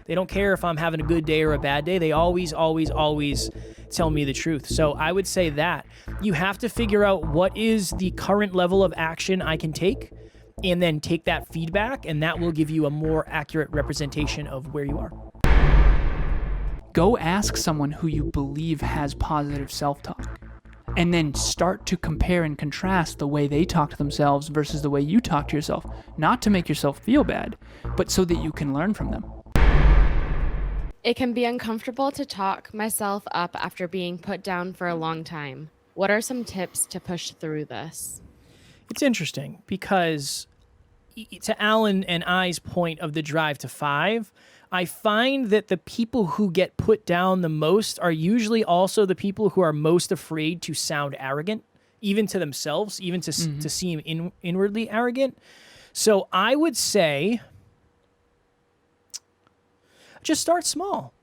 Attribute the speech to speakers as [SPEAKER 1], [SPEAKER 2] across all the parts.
[SPEAKER 1] They don't care if I'm having a good day or a bad day. They always, always, always tell me the truth. So I would say that you have to figure out what is the current level of action I can take, and then take that feedback, and that will give you a more accurate representation of where you are.
[SPEAKER 2] Go ask someone who you believe has positive self-talk, and then start to compare and contrast the way they talk to themselves versus the way you talk to yourself, not to make yourself feel bad, but so that you can learn from them.
[SPEAKER 3] It can be uncomfortable to talk myself up after being put down for a long time. What are some tips to push through this?
[SPEAKER 1] It's interesting because to Alan and I's point of the drive to 5, I find that the people who get put down the most are usually also the people who are most afraid to sound arrogant, even to themselves, even to seem inwardly arrogant. So I would say just start small.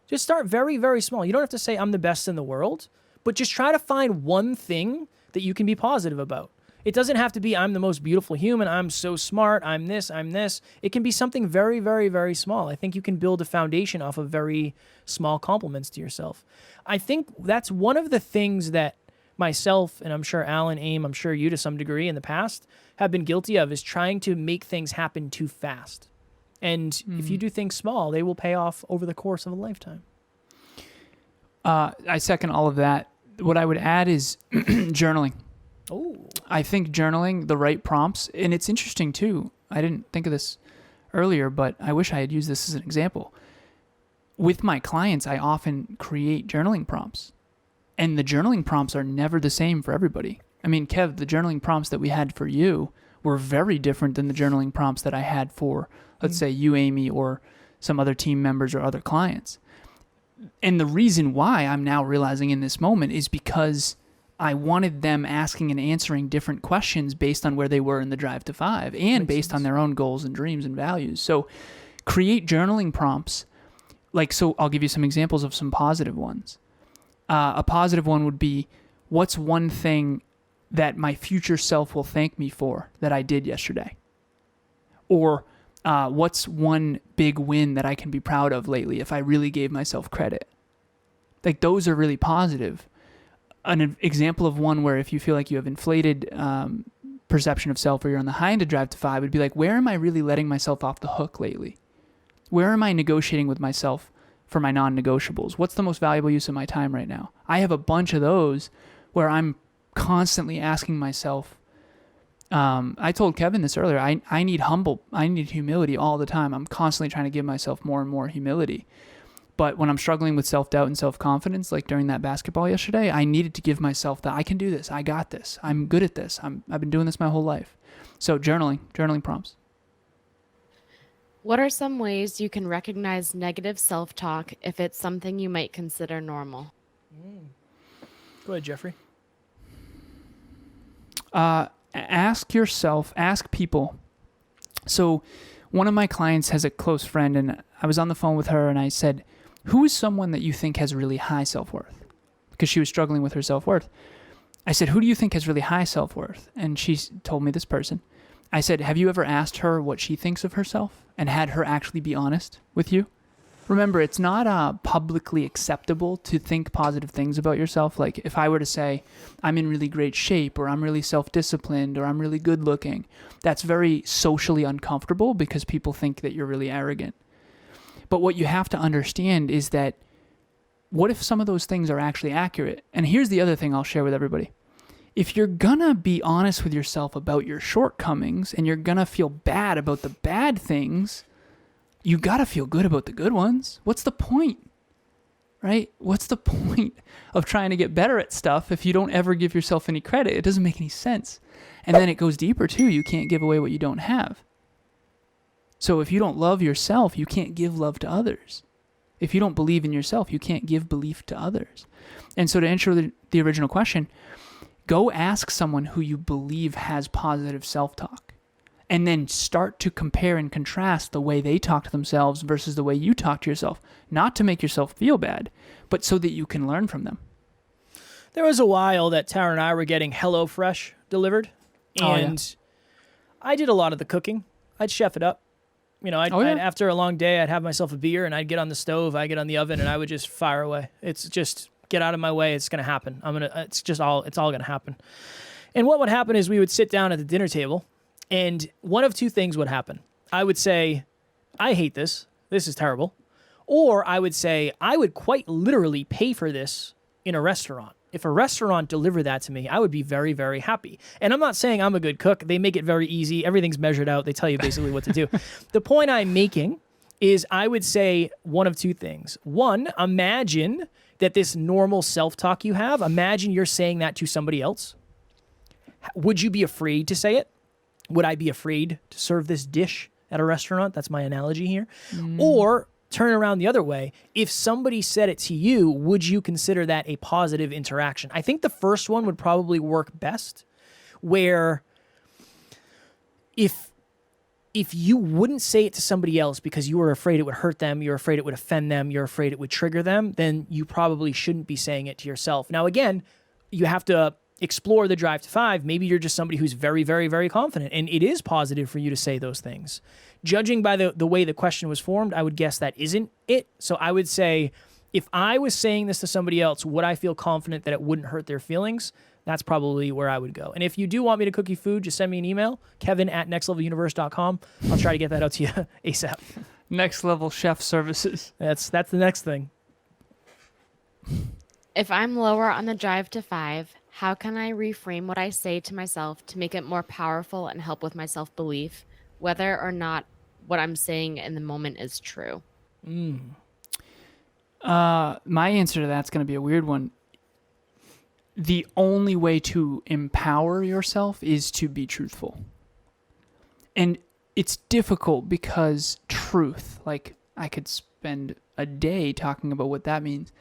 [SPEAKER 1] Just start very, very small. You don't have to say I'm the best in the world, but just try to find one thing that you can be positive about. It doesn't have to be I'm the most beautiful human, I'm so smart, I'm this, I'm this. It can be something very, very, very small. I think you can build a foundation off of very small compliments to yourself. I think that's one of the things that myself, and I'm sure Alan, Aim, I'm sure you to some degree in the past, have been guilty of, is trying to make things happen too fast. And if you do things small, they will pay off over the course of a lifetime.
[SPEAKER 2] I second all of that. What I would add is journaling.
[SPEAKER 1] Oh,
[SPEAKER 2] I think journaling, the right prompts, and it's interesting too. I didn't think of this earlier, but I wish I had used this as an example. With my clients, I often create journaling prompts, and the journaling prompts are never the same for everybody. I mean, Kev, the journaling prompts that we had for you were very different than the journaling prompts that I had for, let's say, you, Amy, or some other team members or other clients. And the reason why I'm now realizing in this moment is because I wanted them asking and answering different questions based on where they were in the drive to 5 and based on their own goals and dreams and values. So create journaling prompts. So I'll give you some examples of some positive ones. A positive one would be, what's one thing that my future self will thank me for that I did yesterday? Or what's one big win that I can be proud of lately if I really gave myself credit? Those are really positive. An example of one where if you feel like you have inflated perception of self, or you're on the high end of drive to 5, would be like, where am I really letting myself off the hook lately? Where am I negotiating with myself for my non-negotiables? What's the most valuable use of my time right now? I have a bunch of those where I'm constantly asking myself, I told Kevin this earlier, I need humility all the time. I'm constantly trying to give myself more and more humility. But when I'm struggling with self-doubt and self-confidence, like during that basketball yesterday, I needed to give myself that I can do this. I got this. I'm good at this. I've been doing this my whole life. So journaling prompts.
[SPEAKER 3] What are some ways you can recognize negative self-talk if it's something you might consider normal?
[SPEAKER 1] Go ahead, Jeffrey.
[SPEAKER 2] Ask people. So one of my clients has a close friend, and I was on the phone with her, and I said, who is someone that you think has really high self-worth? Because she was struggling with her self-worth. I said, who do you think has really high self-worth? And she told me this person. I said, have you ever asked her what she thinks of herself and had her actually be honest with you? Remember, it's not publicly acceptable to think positive things about yourself. Like if I were to say, I'm in really great shape, or I'm really self-disciplined, or I'm really good looking, that's very socially uncomfortable because people think that you're really arrogant. But what you have to understand is that what if some of those things are actually accurate? And here's the other thing I'll share with everybody. If you're gonna be honest with yourself about your shortcomings and you're gonna feel bad about the bad things, you gotta feel good about the good ones. What's the point? Right? What's the point of trying to get better at stuff if you don't ever give yourself any credit? It doesn't make any sense. And then it goes deeper too. You can't give away what you don't have. So if you don't love yourself, you can't give love to others. If you don't believe in yourself, you can't give belief to others. And so to answer the original question, go ask someone who you believe has positive self-talk, and then start to compare and contrast the way they talk to themselves versus the way you talk to yourself, not to make yourself feel bad, but so that you can learn from them.
[SPEAKER 1] There was a while that Tara and I were getting HelloFresh delivered, and I did a lot of the cooking. I'd chef it up. You know, I'd, after a long day, I'd have myself a beer and I'd get on the stove, I'd get on the oven, and I would just fire away. It's just, get out of my way. It's going to happen. It's all going to happen. And what would happen is we would sit down at the dinner table, and one of two things would happen. I would say, I hate this. This is terrible. Or I would say, I would quite literally pay for this in a restaurant. If a restaurant delivered that to me, I would be very, very happy. And I'm not saying I'm a good cook. They make it very easy. Everything's measured out. They tell you basically what to do. The point I'm making is I would say one of two things. One, imagine that this normal self-talk you have, imagine you're saying that to somebody else. Would you be afraid to say it? Would I be afraid to serve this dish at a restaurant? That's my analogy here. Or turn around the other way. If somebody said it to you, would you consider that a positive interaction? I think the first one would probably work best, where if you wouldn't say it to somebody else because you were afraid it would hurt them, you're afraid it would offend them, you're afraid it would trigger them, then you probably shouldn't be saying it to yourself. Now, again, you have to explore the drive to 5. Maybe you're just somebody who's very, very, very confident, and it is positive for you to say those things. Judging by the way the question was formed, I would guess that isn't it. So I would say, if I was saying this to somebody else, would I feel confident that it wouldn't hurt their feelings? That's probably where I would go. And if you do want me to cook you food, just send me an email, kevin@nextleveluniverse.com. I'll try to get that out to you ASAP.
[SPEAKER 2] Next Level Chef Services.
[SPEAKER 1] That's the next thing.
[SPEAKER 3] If I'm lower on the drive to 5, how can I reframe what I say to myself to make it more powerful and help with my self-belief, whether or not what I'm saying in the moment is true?
[SPEAKER 2] My answer to that's going to be a weird one. The only way to empower yourself is to be truthful. And it's difficult because truth, like I could spend a day talking about what that means.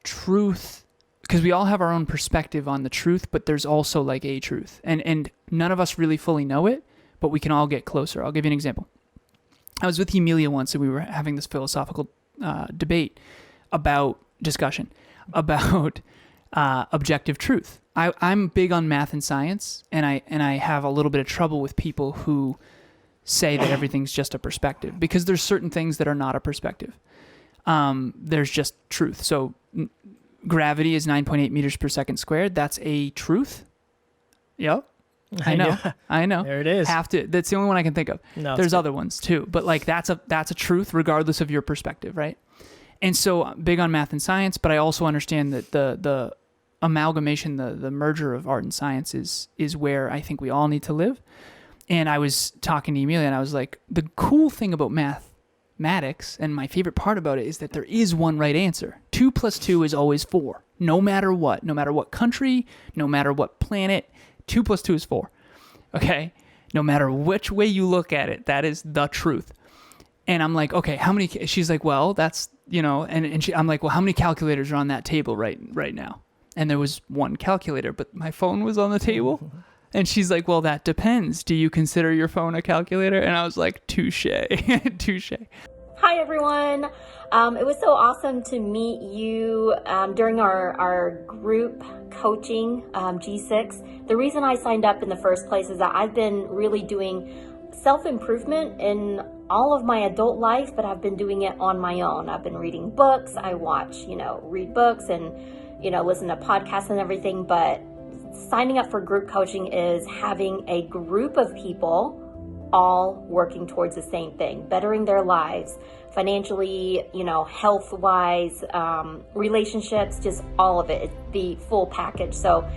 [SPEAKER 2] Truth, because we all have our own perspective on the truth, but there's also like a truth. And none of us really fully know it, but we can all get closer. I'll give you an example. I was with Emilia once, and we were having this philosophical discussion about objective truth. I'm big on math and science, and I have a little bit of trouble with people who say that everything's just a perspective, because there's certain things that are not a perspective. There's just truth. So gravity is 9.8 meters per second squared. That's a truth. Yep. I know.
[SPEAKER 1] There it is.
[SPEAKER 2] That's the only one I can think of.
[SPEAKER 1] No,
[SPEAKER 2] there's other ones too, but like that's a truth regardless of your perspective, right? And so I'm big on math and science, but I also understand that the amalgamation, the merger of art and science is where I think we all need to live. And I was talking to Emilia, and I was like, the cool thing about mathematics, and my favorite part about it, is that there is one right answer. 2 + 2 is always 4, no matter what country, no matter what planet. 2 + 2 is 4. Okay? No matter which way you look at it, that is the truth. And I'm like, okay, how many? She's like, well, that's, I'm like, well, how many calculators are on that table right now? And there was one calculator, but my phone was on the table. And she's like, well, that depends. Do you consider your phone a calculator? And I was like, touche, touche.
[SPEAKER 4] Hi, everyone. It was so awesome to meet you during our group coaching, G6. The reason I signed up in the first place is that I've been really doing self-improvement in all of my adult life, but I've been doing it on my own. I've been reading books. I watch, read books and, listen to podcasts and everything. But signing up for group coaching is having a group of people all working towards the same thing, bettering their lives financially, health-wise, relationships, just all of it. It's the full package. So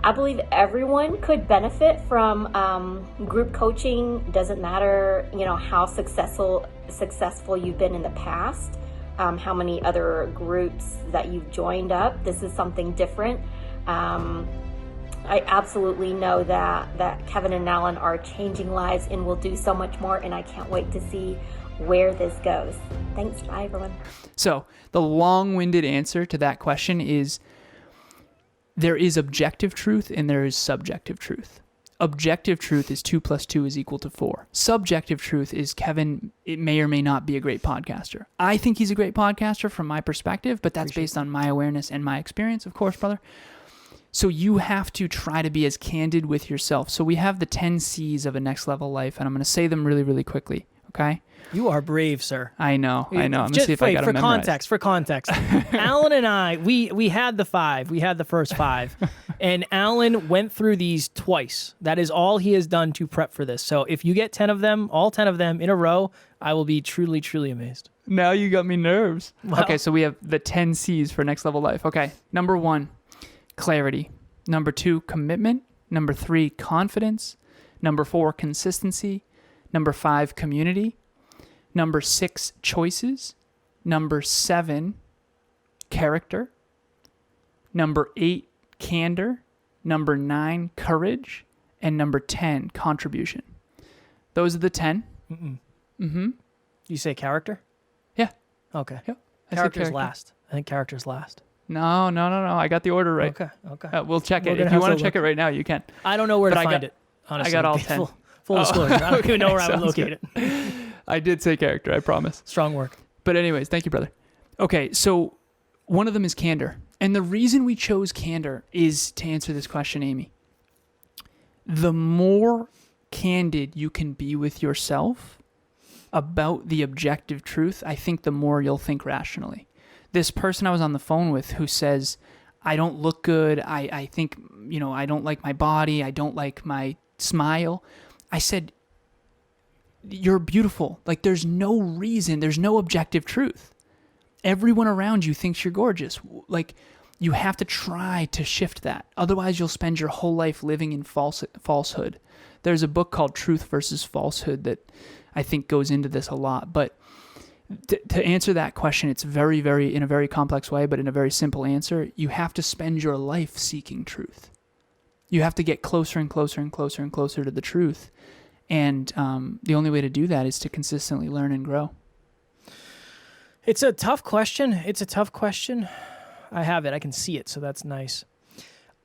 [SPEAKER 4] I believe everyone could benefit from group coaching. Doesn't matter, how successful you've been in the past, how many other groups that you've joined up. This is something different. I absolutely know that Kevin and Alan are changing lives and will do so much more, and I can't wait to see where this goes. Thanks. Bye, everyone.
[SPEAKER 2] So the long-winded answer to that question is there is objective truth and there is subjective truth. Objective truth is 2 + 2 is equal to 4. Subjective truth is Kevin, it may or may not be a great podcaster. I think he's a great podcaster from my perspective, but that's based on my awareness and my experience, of course, brother. So you have to try to be as candid with yourself. So we have the 10 C's of a next level life, and I'm going to say them really, really quickly. Okay.
[SPEAKER 1] You are brave, sir.
[SPEAKER 2] I know. I'm going to
[SPEAKER 1] Just
[SPEAKER 2] see if I
[SPEAKER 1] wait,
[SPEAKER 2] got
[SPEAKER 1] for
[SPEAKER 2] to memorize.
[SPEAKER 1] context. Alan and I, we had the 5. We had the first 5. And Alan went through these twice. That is all he has done to prep for this. So if you get 10 of them, all 10 of them in a row, I will be truly, truly amazed.
[SPEAKER 2] Now you got me nerves.
[SPEAKER 1] Well-
[SPEAKER 2] Okay, so we have the 10 C's for next level life. Okay. Number 1, clarity. Number 2, commitment. Number 3, confidence. Number 4, consistency. Number 5, community. Number 6, choices. Number 7, character. Number 8, candor. Number 9, courage. And number 10, contribution. Those are the 10.
[SPEAKER 1] You say character?
[SPEAKER 2] Yeah.
[SPEAKER 1] Okay.
[SPEAKER 2] Yep. I said
[SPEAKER 1] Character's
[SPEAKER 2] character.
[SPEAKER 1] last. I think character's last.
[SPEAKER 2] No. I got the order right.
[SPEAKER 1] Okay.
[SPEAKER 2] We'll check
[SPEAKER 1] We're
[SPEAKER 2] it.
[SPEAKER 1] gonna
[SPEAKER 2] If you
[SPEAKER 1] have
[SPEAKER 2] want
[SPEAKER 1] to
[SPEAKER 2] to check it right now, you can.
[SPEAKER 1] I don't know where
[SPEAKER 2] But
[SPEAKER 1] to
[SPEAKER 2] I
[SPEAKER 1] find
[SPEAKER 2] got-
[SPEAKER 1] it. Honestly,
[SPEAKER 2] I got all 10.
[SPEAKER 1] Full disclosure. I don't even know where I would
[SPEAKER 2] Sounds
[SPEAKER 1] locate it.
[SPEAKER 2] I did say character, I promise.
[SPEAKER 1] Strong work.
[SPEAKER 2] But anyways, thank you, brother. Okay, so one of them is candor. And the reason we chose candor is to answer this question, Amy. The more candid you can be with yourself about the objective truth, I think the more you'll think rationally. This person I was on the phone with who says, I don't look good, I think, I don't like my body, I don't like my smile. I said, you're beautiful. Like, there's no reason, there's no objective truth. Everyone around you thinks you're gorgeous. Like, you have to try to shift that. Otherwise, you'll spend your whole life living in falsehood. There's a book called Truth versus Falsehood that I think goes into this a lot. But to answer that question, it's very, very, in a very complex way, but in a very simple answer, you have to spend your life seeking truth. You have to get closer and closer and closer and closer to the truth. And the only way to do that is to consistently learn and grow.
[SPEAKER 1] It's a tough question. I have it. I can see it, so that's nice.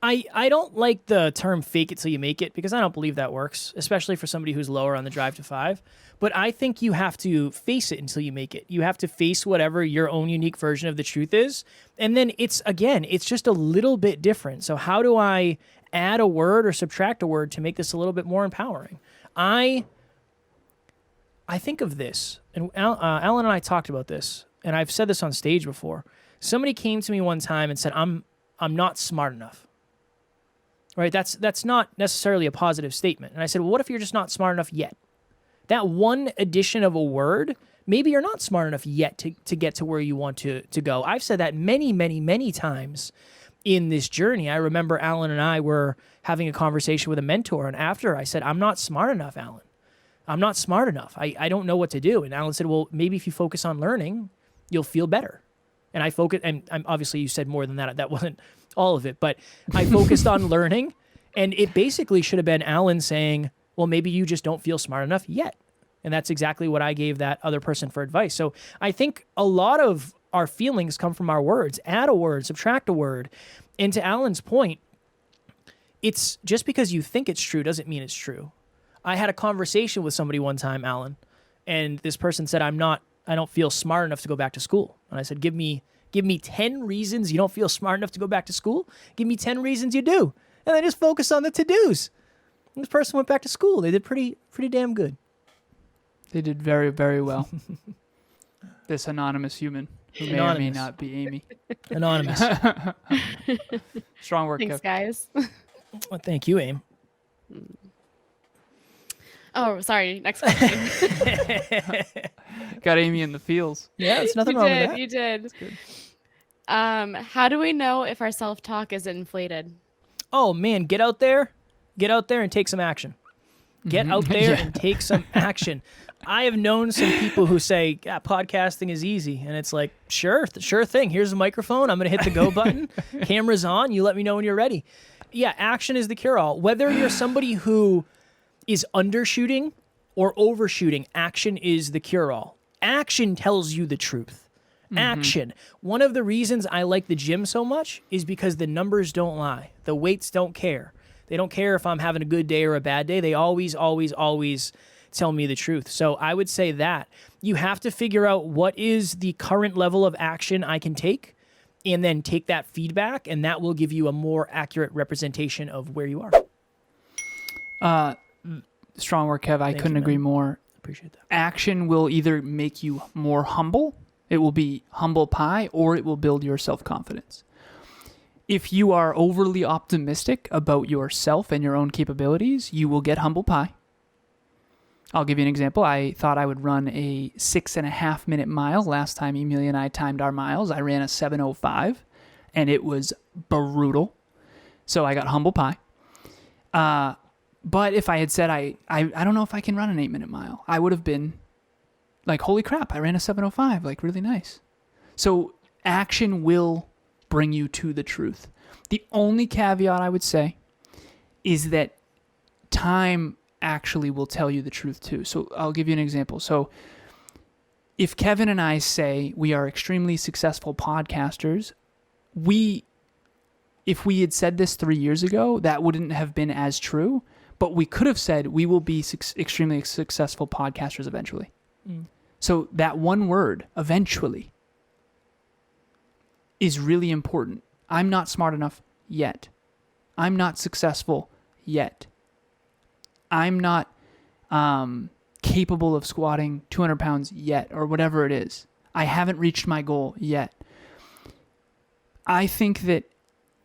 [SPEAKER 1] I don't like the term fake it till you make it because I don't believe that works, especially for somebody who's lower on the drive to 5. But I think you have to face it until you make it. You have to face whatever your own unique version of the truth is. And then it's just a little bit different. So how do I add a word or subtract a word to make this a little bit more empowering? I think of this, and Alan and I talked about this, and I've said this on stage before. Somebody came to me one time and said, I'm not smart enough. Right? That's not necessarily a positive statement. And I said, well, what if you're just not smart enough yet? That one addition of a word, maybe you're not smart enough yet to get to where you want to go. I've said that many, many, many times in this journey. I remember Alan and I were having a conversation with a mentor, and after I said, I'm not smart enough, Alan. I'm not smart enough. I don't know what to do. And Alan said, well, maybe if you focus on learning, you'll feel better. And I focused, and obviously you said more than that. That wasn't all of it, but I focused on learning, and it basically should have been Alan saying, well, maybe you just don't feel smart enough yet. And that's exactly what I gave that other person for advice. So I think a lot of our feelings come from our words. Add a word, subtract a word. And to Alan's point, it's just because you think it's true doesn't mean it's true. I had a conversation with somebody one time, Alan, and this person said, I don't feel smart enough to go back to school. And I said, give me 10 reasons you don't feel smart enough to go back to school. Give me 10 reasons you do. And then just focus on the to-dos. And this person went back to school. They did pretty damn good.
[SPEAKER 2] They did very, very well. This anonymous human who may or may
[SPEAKER 1] Anonymous.
[SPEAKER 2] not be Amy.
[SPEAKER 1] Anonymous.
[SPEAKER 2] Strong work,
[SPEAKER 3] Thanks,
[SPEAKER 2] Kev.
[SPEAKER 3] guys.
[SPEAKER 1] Well, thank you, Aim.
[SPEAKER 3] Oh, sorry. Next question.
[SPEAKER 2] Got Amy in the feels.
[SPEAKER 1] Yeah, there's nothing
[SPEAKER 3] You
[SPEAKER 1] wrong
[SPEAKER 3] did.
[SPEAKER 1] with that.
[SPEAKER 3] You did. How do we know if our self-talk is inflated?
[SPEAKER 1] Oh, man, get out there and take some action. Get out there and take some action. I have known some people who say, yeah, podcasting is easy. And it's like, sure thing. Here's a microphone. I'm going to hit the go button. Camera's on. You let me know when you're ready. Yeah, action is the cure-all. Whether you're somebody who is undershooting or overshooting, action is the cure-all. Action tells you the truth. Action. One of the reasons I like the gym so much is because the numbers don't lie. The weights don't care. They don't care if I'm having a good day or a bad day. They always, always, always tell me the truth. So I would say that you have to figure out what is the current level of action I can take, and then take that feedback, and that will give you a more accurate representation of where you are.
[SPEAKER 2] Strong work, Kev. I couldn't
[SPEAKER 1] you,
[SPEAKER 2] agree
[SPEAKER 1] man.
[SPEAKER 2] more.
[SPEAKER 1] Appreciate that.
[SPEAKER 2] Action will either make you more humble, it will be humble pie, or it will build your self-confidence. If you are overly optimistic about yourself and your own capabilities, you will get humble pie. I'll give you an example. I thought I would run a 6.5 minute mile. Last time Emilia and I timed our miles, I ran a 7:05, and it was brutal. So I got humble pie. But if I had said, I don't know if I can run an 8-minute mile, I would have been like, holy crap, I ran a 7:05, like really nice. So action will bring you to the truth. The only caveat I would say is that time actually will tell you the truth too. So I'll give you an example. So if Kevin and I say we are extremely successful podcasters, if we had said this 3 years ago, that wouldn't have been as true, but we could have said we will be extremely successful podcasters eventually. So that one word, eventually, is really important. I'm not smart enough yet. I'm not successful yet. I'm not capable of squatting 200 pounds yet, or whatever it is. I haven't reached my goal yet. I think that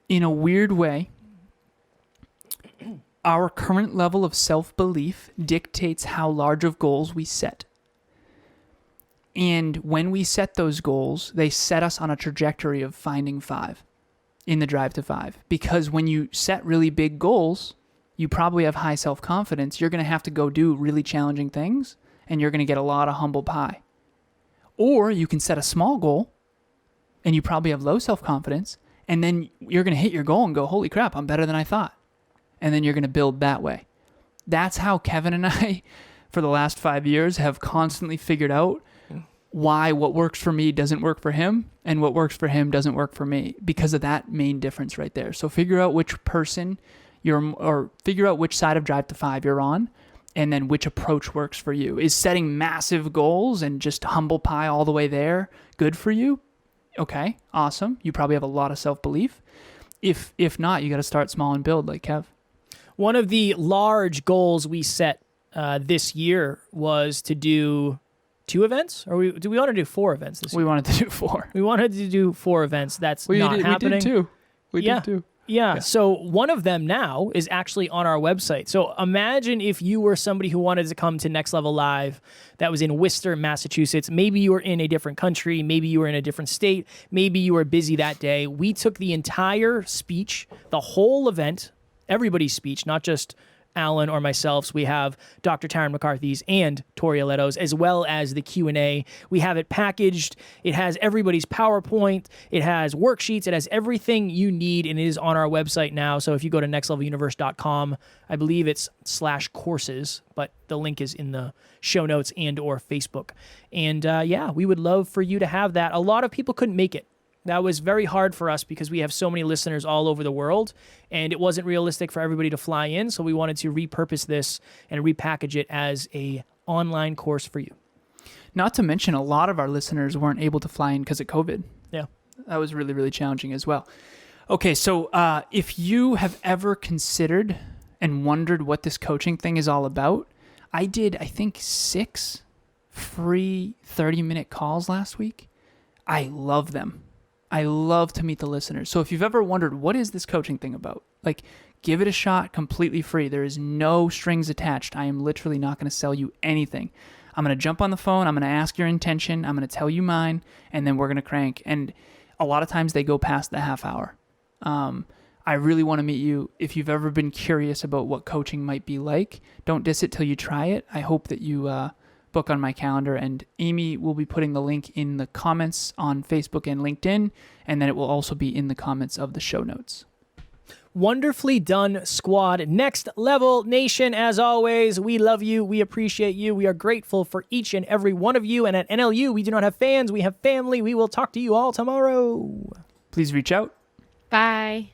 [SPEAKER 2] in a weird way, our current level of self-belief dictates how large of goals we set. And when we set those goals, they set us on a trajectory of finding 5 in the drive to 5. Because when you set really big goals, you probably have high self-confidence. You're going to have to go do really challenging things, and you're going to get a lot of humble pie. Or you can set a small goal, and you probably have low self-confidence, and then you're going to hit your goal and go, holy crap, I'm better than I thought. And then you're going to build that way. That's how Kevin and I, for the last 5 years, have constantly figured out why what works for me doesn't work for him, and what works for him doesn't work for me, because of that main difference right there. So figure out which person or figure out which side of Drive to 5 you're on, and then which approach works for you. Is setting massive goals and just humble pie all the way there good for you? Okay, awesome. You probably have a lot of self-belief. If not, you got to start small and build like Kev.
[SPEAKER 1] One of the large goals we set this year was to do 2 events, or do we want to do 4 events this year?
[SPEAKER 2] We wanted to do 4.
[SPEAKER 1] We wanted to do 4 events. That's not happening.
[SPEAKER 2] We did 2. We did 2.
[SPEAKER 1] Yeah. So one of them now is actually on our website. So imagine if you were somebody who wanted to come to Next Level Live that was in Worcester, Massachusetts. Maybe you were in a different country. Maybe you were in a different state. Maybe you were busy that day. We took the entire speech, the whole event, everybody's speech, not just Alan or myself. So we have Dr. Taryn McCarthy's and Tori Aletto's, as well as the Q&A. We have it packaged. It has everybody's PowerPoint. It has worksheets. It has everything you need, and it is on our website now. So if you go to nextleveluniverse.com, I believe it's /courses, but the link is in the show notes and or Facebook. And yeah, we would love for you to have that. A lot of people couldn't make it. That was very hard for us because we have so many listeners all over the world, and it wasn't realistic for everybody to fly in, so we wanted to repurpose this and repackage it as a online course for you.
[SPEAKER 2] Not to mention, a lot of our listeners weren't able to fly in because of COVID.
[SPEAKER 1] Yeah.
[SPEAKER 2] That was really, really challenging as well. Okay, so if you have ever considered and wondered what this coaching thing is all about, I did, I think, 6 free 30-minute calls last week. I love them. I love to meet the listeners. So if you've ever wondered, what is this coaching thing about? Like, give it a shot completely free. There is no strings attached. I am literally not going to sell you anything. I'm going to jump on the phone. I'm going to ask your intention. I'm going to tell you mine, and then we're going to crank. And a lot of times they go past the half hour. I really want to meet you. If you've ever been curious about what coaching might be like, don't diss it till you try it. I hope that you book on my calendar, and Amy will be putting the link in the comments on Facebook and LinkedIn, and then it will also be in the comments of the show notes.
[SPEAKER 1] Wonderfully done, squad. Next Level Nation, as always, we love you. We appreciate you. We are grateful for each and every one of you. And at NLU, we do not have fans. We have family. We will talk to you all tomorrow.
[SPEAKER 2] Please reach out.
[SPEAKER 3] Bye.